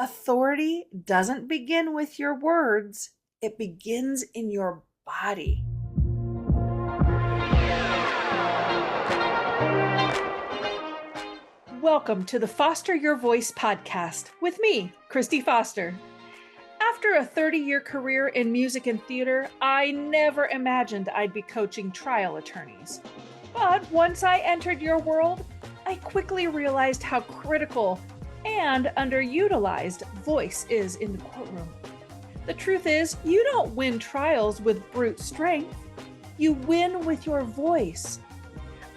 Authority doesn't begin with your words, it begins in your body. Welcome to the Foster Your Voice podcast with me, Kristi Foster. After a 30-year career in music and theater, I never imagined I'd be coaching trial attorneys. But once I entered your world, I quickly realized how critical and underutilized voice is in the courtroom. The truth is, you don't win trials with brute strength. You win with your voice.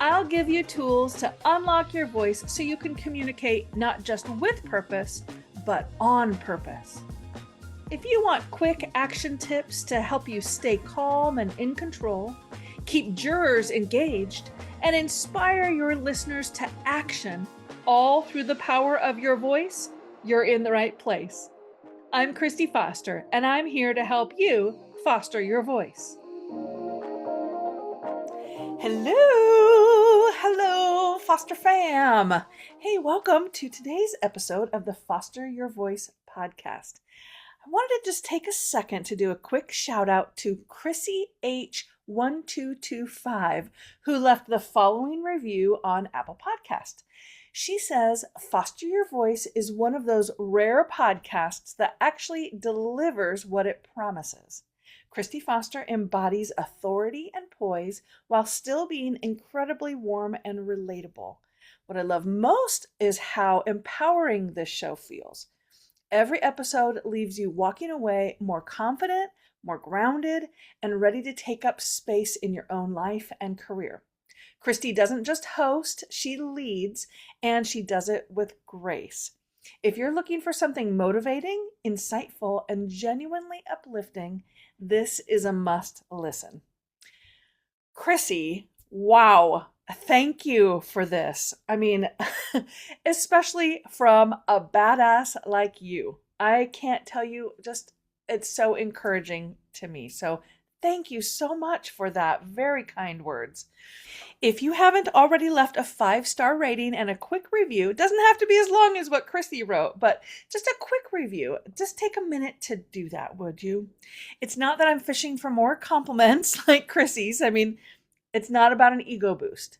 I'll give you tools to unlock your voice so you can communicate not just with purpose, but on purpose. If you want quick action tips to help you stay calm and in control, keep jurors engaged, and inspire your listeners to action, all through the power of your voice, you're in the right place. I'm Kristi Foster, and I'm here to help you foster your voice. Hello, Foster fam. Hey, welcome to today's episode of the Foster Your Voice podcast. I wanted to just take a second to do a quick shout out to Kristi H1225, who left the following review on Apple Podcast. She says, Foster Your Voice is one of those rare podcasts that actually delivers what it promises. Kristi Foster embodies authority and poise while still being incredibly warm and relatable. What I love most is how empowering this show feels. Every episode leaves you walking away more confident, more grounded, and ready to take up space in your own life and career. Kristi doesn't just host, she leads, and she does it with grace. If you're looking for something motivating, insightful, and genuinely uplifting, this is a must listen. Kristi, wow, thank you for this. I mean, especially from a badass like you. I can't tell you, just it's so encouraging to me. So thank you so much for that. Very kind words. If you haven't already left a 5-star rating and a quick review, it doesn't have to be as long as what Kristi wrote, but just a quick review. Just take a minute to do that, would you? It's not that I'm fishing for more compliments like Kristi's. I mean, it's not about an ego boost,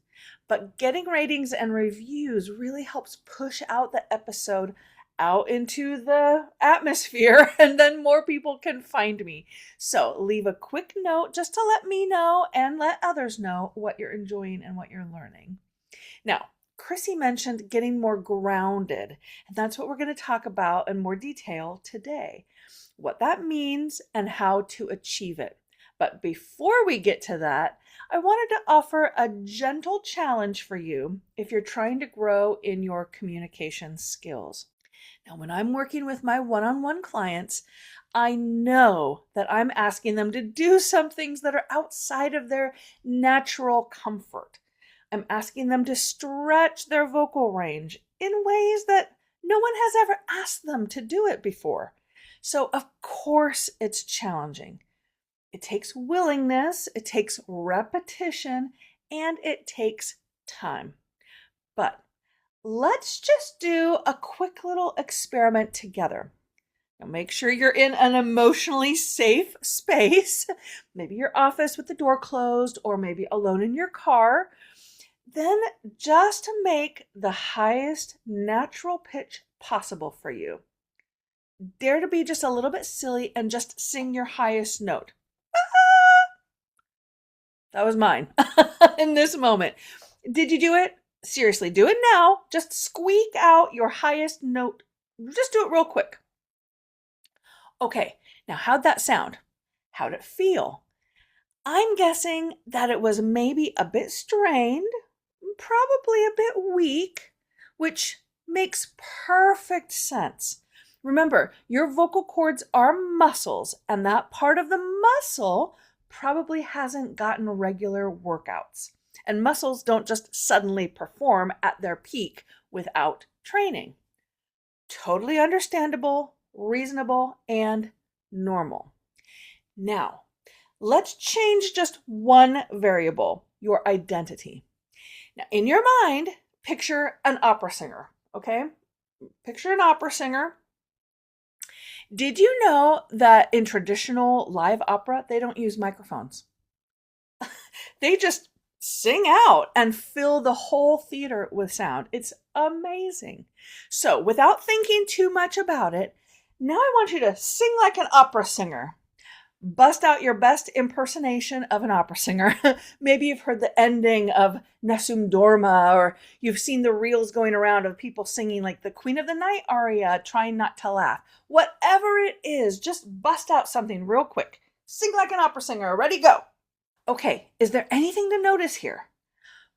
but getting ratings and reviews really helps push out the episode out into the atmosphere, and then more people can find me. So leave a quick note just to let me know and let others know what you're enjoying and what you're learning. Now, Kristi mentioned getting more grounded, and that's what we're going to talk about in more detail today. What that means and how to achieve it. But before we get to that, I wanted to offer a gentle challenge for you if you're trying to grow in your communication skills. Now, when I'm working with my one-on-one clients, I know that I'm asking them to do some things that are outside of their natural comfort. I'm asking them to stretch their vocal range in ways that no one has ever asked them to do it before. So, of course, it's challenging. It takes willingness, it takes repetition, and it takes time. But let's just do a quick little experiment together. Now make sure you're in an emotionally safe space, maybe your office with the door closed, or maybe alone in your car. Then just make the highest natural pitch possible for you. Dare to be just a little bit silly and just sing your highest note. That was mine in this moment. Did you do it? Seriously, do it now. Just squeak out your highest note. Just do it real quick. Okay, now how'd that sound? How'd it feel? I'm guessing that it was maybe a bit strained, probably a bit weak, which makes perfect sense. Remember, your vocal cords are muscles, and that part of the muscle probably hasn't gotten regular workouts. And muscles don't just suddenly perform at their peak without training. Totally understandable, reasonable, and normal. Now, let's change just one variable, your identity. Now, in your mind, picture an opera singer, okay? Picture an opera singer. Did you know that in traditional live opera, they don't use microphones? They just sing out and fill the whole theater with sound. It's amazing. So, without thinking too much about it, now I want you to sing like an opera singer. Bust out your best impersonation of an opera singer. Maybe you've heard the ending of Nessun Dorma, or you've seen the reels going around of people singing like the Queen of the Night aria, trying not to laugh. Whatever it is, just bust out something real quick. Sing like an opera singer. Ready, go. Okay, is there anything to notice here?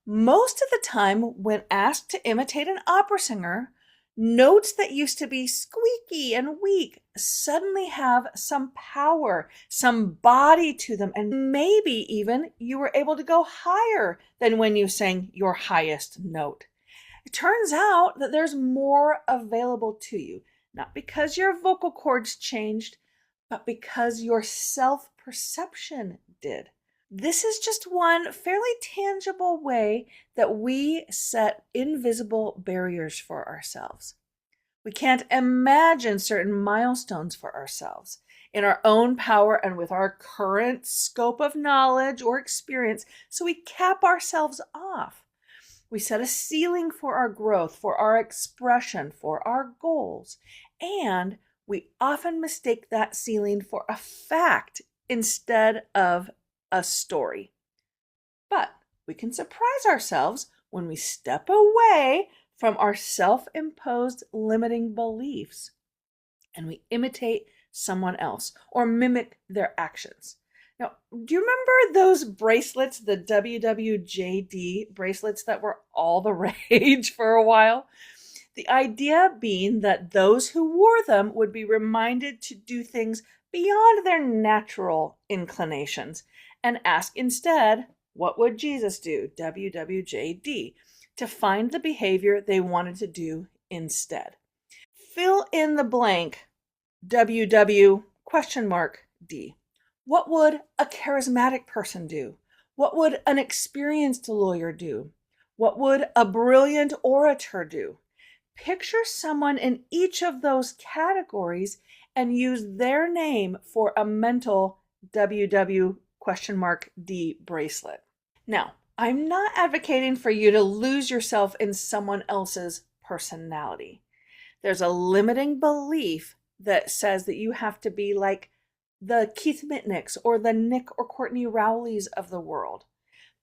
Most of the time, when asked to imitate an opera singer, notes that used to be squeaky and weak suddenly have some power, some body to them, and maybe even you were able to go higher than when you sang your highest note. It turns out that there's more available to you, not because your vocal cords changed, but because your self-perception did. This is just one fairly tangible way that we set invisible barriers for ourselves. We can't imagine certain milestones for ourselves in our own power and with our current scope of knowledge or experience, so we cap ourselves off. We set a ceiling for our growth, for our expression, for our goals, and we often mistake that ceiling for a fact instead of a story. But we can surprise ourselves when we step away from our self-imposed limiting beliefs and we imitate someone else or mimic their actions. Now, do you remember those bracelets, the WWJD bracelets that were all the rage for a while? The idea being that those who wore them would be reminded to do things beyond their natural inclinations and ask instead, what would Jesus do? WWJD, to find the behavior they wanted to do instead. Fill in the blank, WW question mark D. What would a charismatic person do? What would an experienced lawyer do? What would a brilliant orator do? Picture someone in each of those categories and use their name for a mental WW question mark D bracelet. Now, I'm not advocating for you to lose yourself in someone else's personality. There's a limiting belief that says that you have to be like the Keith Mitnicks or the Nick or Courtney Rowleys of the world.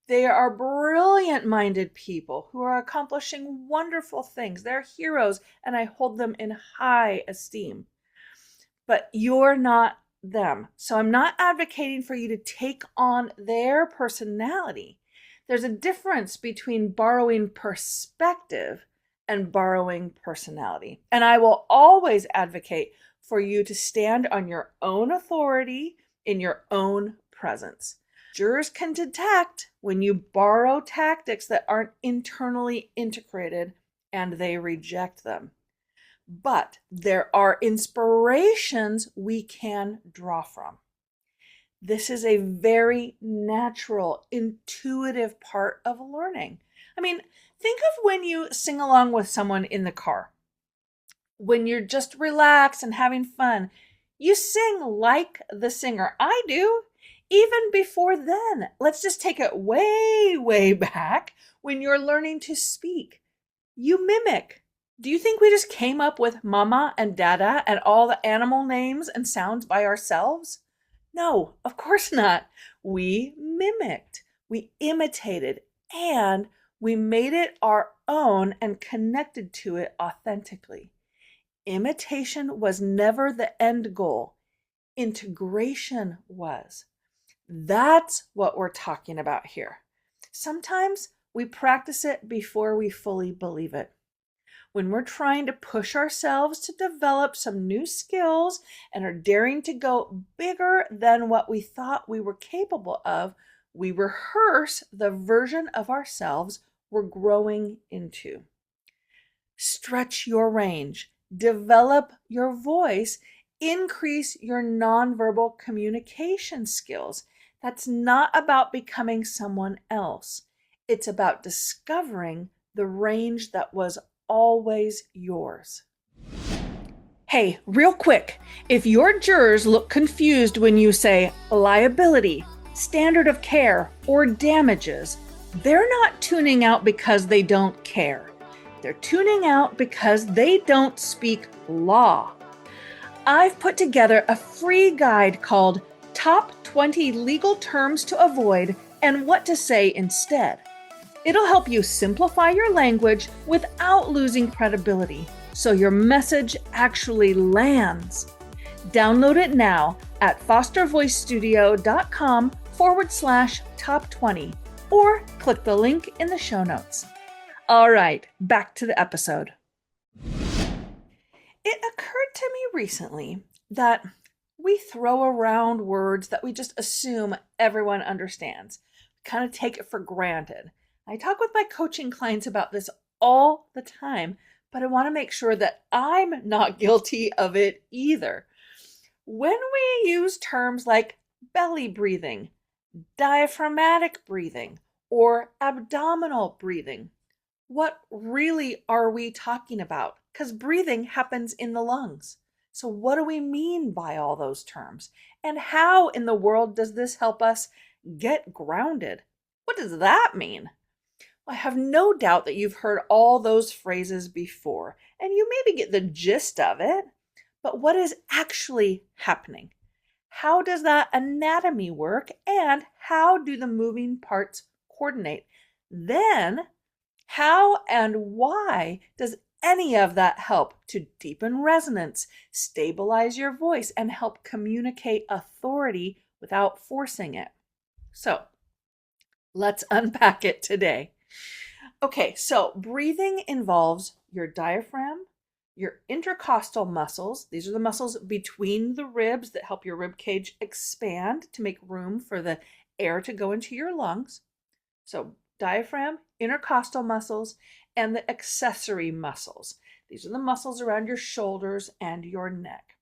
They are brilliant-minded people who are accomplishing wonderful things. They're heroes, and I hold them in high esteem. But you're not them. So I'm not advocating for you to take on their personality. There's a difference between borrowing perspective and borrowing personality. And I will always advocate for you to stand on your own authority in your own presence. Jurors can detect when you borrow tactics that aren't internally integrated and they reject them. But there are inspirations we can draw from. This is a very natural, intuitive part of learning. I mean, think of when you sing along with someone in the car. When you're just relaxed and having fun, you sing like the singer. I do. Even before then, let's just take it way, way back when you're learning to speak. You mimic. Do you think we just came up with mama and dada and all the animal names and sounds by ourselves? No, of course not. We mimicked, we imitated, and we made it our own and connected to it authentically. Imitation was never the end goal. Integration was. That's what we're talking about here. Sometimes we practice it before we fully believe it. When we're trying to push ourselves to develop some new skills and are daring to go bigger than what we thought we were capable of, we rehearse the version of ourselves we're growing into. Stretch your range, develop your voice, increase your nonverbal communication skills. That's not about becoming someone else. It's about discovering the range that was always yours. Hey, real quick, if your jurors look confused when you say liability, standard of care, or damages, they're not tuning out because they don't care. They're tuning out because they don't speak law. I've put together a free guide called Top 20 Legal Terms to Avoid and What to Say Instead. It'll help you simplify your language without losing credibility, so your message actually lands. Download it now at fostervoicestudio.com/top20 or click the link in the show notes. All right, back to the episode. It occurred to me recently that we throw around words that we just assume everyone understands. We kind of take it for granted. I talk with my coaching clients about this all the time, but I want to make sure that I'm not guilty of it either. When we use terms like belly breathing, diaphragmatic breathing, or abdominal breathing, what really are we talking about? Because breathing happens in the lungs. So what do we mean by all those terms? And how in the world does this help us get grounded? What does that mean? I have no doubt that you've heard all those phrases before, and you maybe get the gist of it, but what is actually happening? How does that anatomy work, and how do the moving parts coordinate? Then, how and why does any of that help to deepen resonance, stabilize your voice, and help communicate authority without forcing it? So, let's unpack it today. Okay, so breathing involves your diaphragm, your intercostal muscles. These are the muscles between the ribs that help your rib cage expand to make room for the air to go into your lungs. So diaphragm, intercostal muscles, and the accessory muscles. These are the muscles around your shoulders and your neck.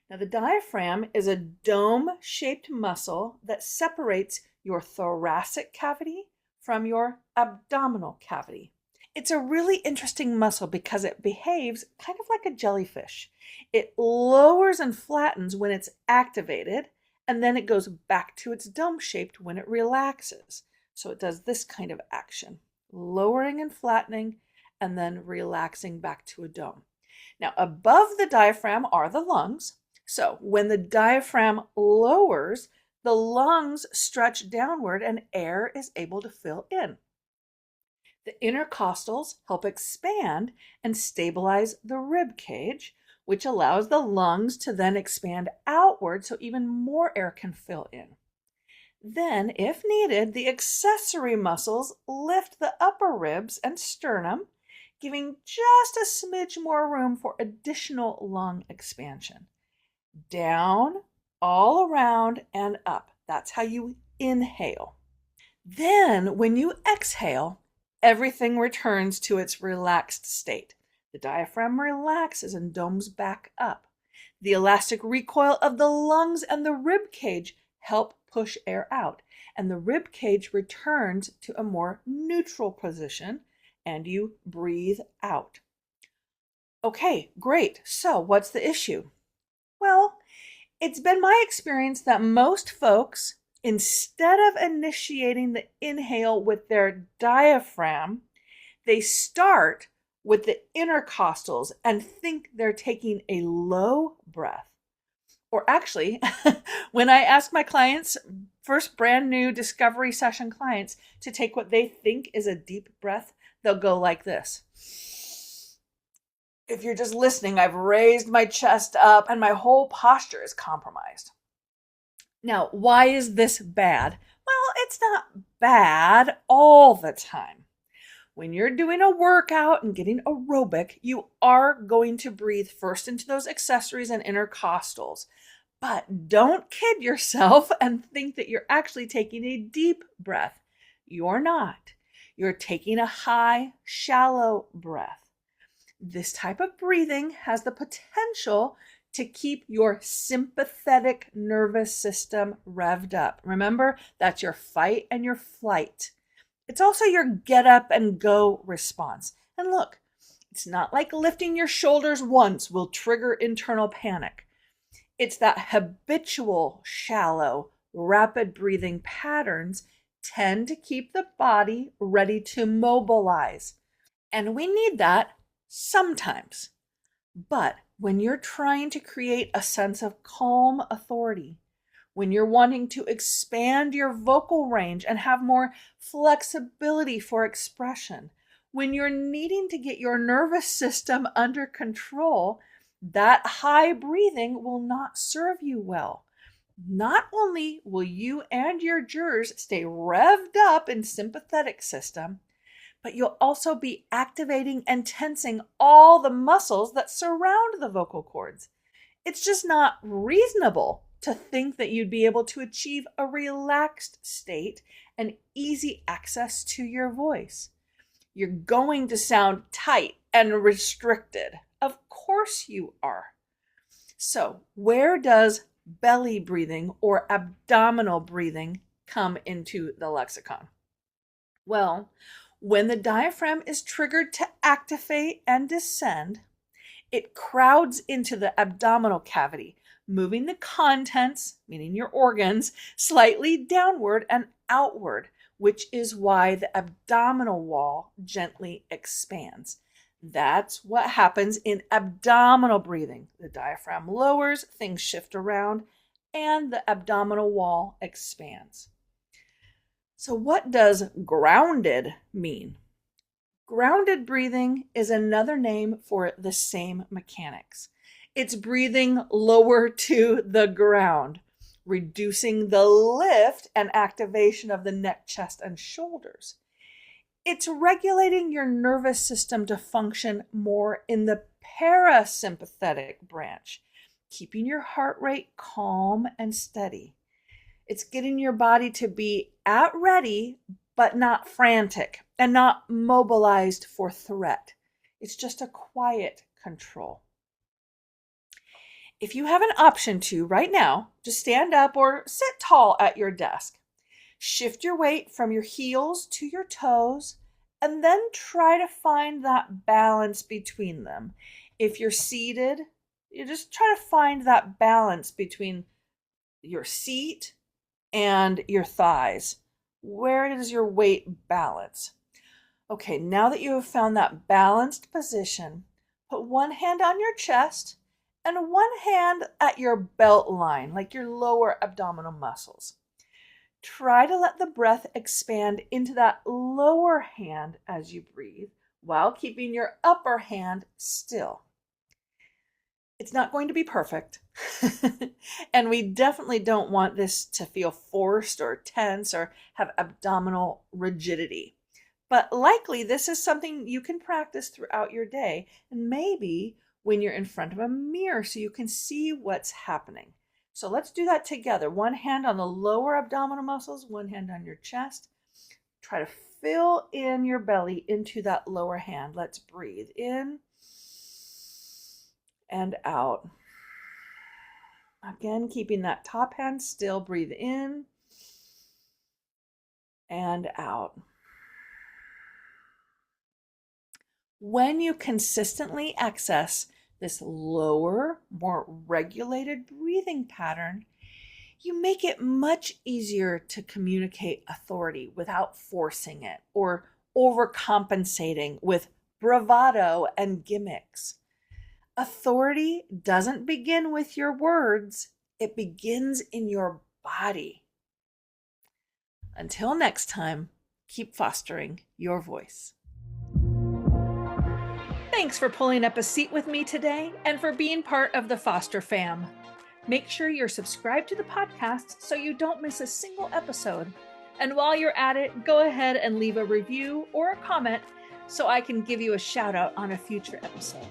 Now the diaphragm is a dome-shaped muscle that separates your thoracic cavity from your abdominal cavity. It's a really interesting muscle because it behaves kind of like a jellyfish. It lowers and flattens when it's activated, and then it goes back to its dome-shaped when it relaxes. So it does this kind of action, lowering and flattening, and then relaxing back to a dome. Now, above the diaphragm are the lungs. So when the diaphragm lowers, the lungs stretch downward and air is able to fill in. The intercostals help expand and stabilize the rib cage, which allows the lungs to then expand outward so even more air can fill in. Then, if needed, the accessory muscles lift the upper ribs and sternum, giving just a smidge more room for additional lung expansion. Down, all around, and up. That's how you inhale. Then, when you exhale, everything returns to its relaxed state. The diaphragm relaxes and domes back up. The elastic recoil of the lungs and the rib cage help push air out, and the rib cage returns to a more neutral position, and you breathe out. Okay, great. So what's the issue? Well, it's been my experience that most folks, instead of initiating the inhale with their diaphragm, they start with the intercostals and think they're taking a low breath. Or actually, when I ask my clients, first brand new discovery session clients, to take what they think is a deep breath, they'll go like this. If you're just listening, I've raised my chest up and my whole posture is compromised. Now, why is this bad? Well, it's not bad all the time. When you're doing a workout and getting aerobic, you are going to breathe first into those accessories and intercostals. But don't kid yourself and think that you're actually taking a deep breath. You're not. You're taking a high, shallow breath. This type of breathing has the potential to keep your sympathetic nervous system revved up. Remember, that's your fight and your flight. It's also your get up and go response. And look, It's not like lifting your shoulders once will trigger internal panic. It's that habitual, shallow, rapid breathing patterns tend to keep the body ready to mobilize. And we need that sometimes. But when you're trying to create a sense of calm authority, when you're wanting to expand your vocal range and have more flexibility for expression, when you're needing to get your nervous system under control, that high breathing will not serve you well. Not only will you and your jurors stay revved up in sympathetic system, but you'll also be activating and tensing all the muscles that surround the vocal cords. It's just not reasonable to think that you'd be able to achieve a relaxed state and easy access to your voice. You're going to sound tight and restricted. Of course you are. So, where does belly breathing or abdominal breathing come into the lexicon? Well, when the diaphragm is triggered to activate and descend, it crowds into the abdominal cavity, moving the contents, meaning your organs, slightly downward and outward, which is why the abdominal wall gently expands. That's what happens in abdominal breathing. The diaphragm lowers, things shift around, and the abdominal wall expands. So what does grounded mean? Grounded breathing is another name for the same mechanics. It's breathing lower to the ground, reducing the lift and activation of the neck, chest, and shoulders. It's regulating your nervous system to function more in the parasympathetic branch, keeping your heart rate calm and steady. It's getting your body to be at ready, but not frantic and not mobilized for threat. It's just a quiet control. If you have an option to right now, just stand up or sit tall at your desk. Shift your weight from your heels to your toes, and then try to find that balance between them. If you're seated, you just try to find that balance between your seat and your thighs. Where does your weight balance? Okay, now that you have found that balanced position, put one hand on your chest and one hand at your belt line, like your lower abdominal muscles. Try to let the breath expand into that lower hand as you breathe, while keeping your upper hand still. It's not going to be perfect, and we definitely don't want this to feel forced or tense or have abdominal rigidity. But likely this is something you can practice throughout your day, and maybe when you're in front of a mirror so you can see what's happening. So let's do that together. One hand on the lower abdominal muscles, one hand on your chest. Try to fill in your belly into that lower hand. Let's breathe in and out. Again, keeping that top hand still. Breathe in and out. When you consistently access this lower, more regulated breathing pattern, you make it much easier to communicate authority without forcing it or overcompensating with bravado and gimmicks. Authority doesn't begin with your words, it begins in your body. Until next time, keep fostering your voice. Thanks for pulling up a seat with me today and for being part of the Foster fam. Make sure you're subscribed to the podcast so you don't miss a single episode. And while you're at it, go ahead and leave a review or a comment so I can give you a shout out on a future episode.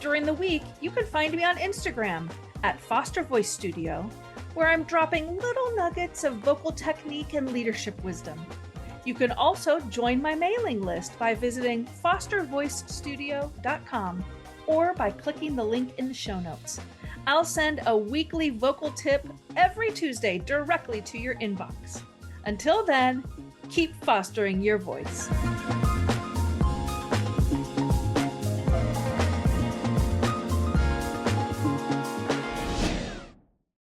During the week, you can find me on Instagram at Foster Voice Studio, where I'm dropping little nuggets of vocal technique and leadership wisdom. You can also join my mailing list by visiting fostervoicestudio.com or by clicking the link in the show notes. I'll send a weekly vocal tip every Tuesday directly to your inbox. Until then, keep fostering your voice.